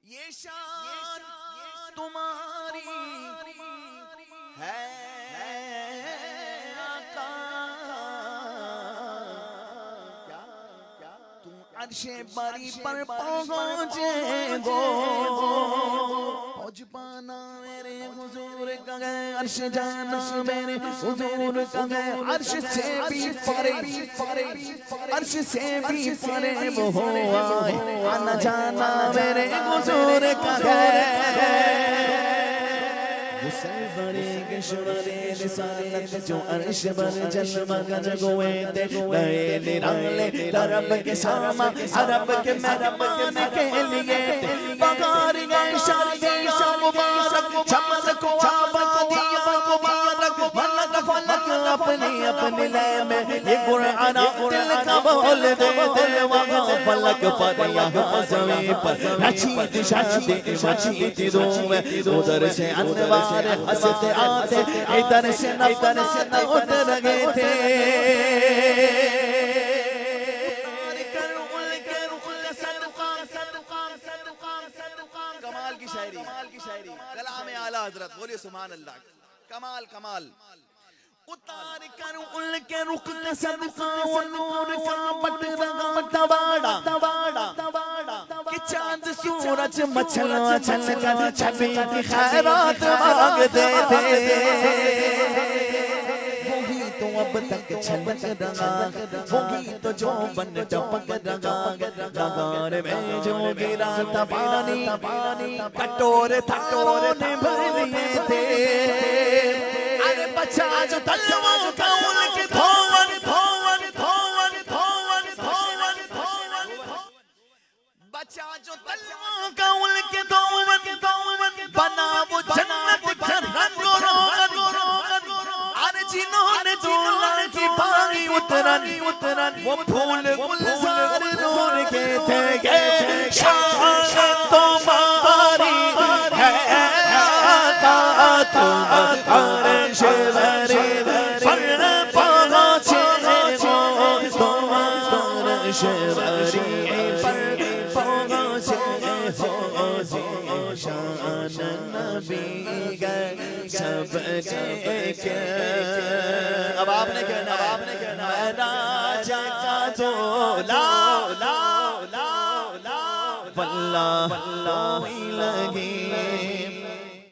یہ شان تمہاری ہے آقا، تم عرش باری پر پہنچے گو، پہنچ پانا میرے حضور کا ہے، عرش جانا میرے حضور کا ہے، عرش سے بھی پرے، عرش سے بھی پرے وہ آئے، آنا جانا میرے حضور کا ہے۔ غسل بڑے کے شمالے رسالت جو عرش بر جلوہ گر گوئے تھے، نئے نرالے رب کے ساما عرب کے مہربان کے لیے، بغار گئے شادی مبارک، چمن کو آبادی مبارک، ملک فلک اپنی اپنی لے میں، یہ قرآن دل کا بول دے دے، وہاں فلک پر یہاں زمین پر رچیت شادی رچیت روم، ادھر سے انوار ہنستے آتے، ادھر سے نہ اتر گئے تھے۔ کمال کی شاعری، کلام اعلیٰ حضرت، بولیے سبحان اللہ، کمال کمال۔ اتار کر ان کے رخ کا صدقہ و نور کا بٹ رہا تواڑا، کہ چاند سورج مچھل مچھل کر چھبی کی خیرات مانگتے تھے، وہی تو اب تک چھلک رہا، وہی تو جو بن ٹپک رہا، غار میں جو گرا تھا پانی، کٹورے تھاروں نے بھر لیے تھے، ارے بچہ جو تلووں کا ان کے دھون، بچہ جو تلووں کا ان کے دھون، بنا وہ جنت کا رنگ و روغن، ارے جنہوں نے دولہا کی باغی اترن، وہ پھول گلزار نور کے تھے گے، شان تمہاری ہے آقا، تم عرش بری پر پہنچے ہو، تم عرش بری پر پہنچے ہو، شان نبی گئے سب کے۔ اب آپ نے کہنا میں راجہ کا دولا واللہ کوئی لگی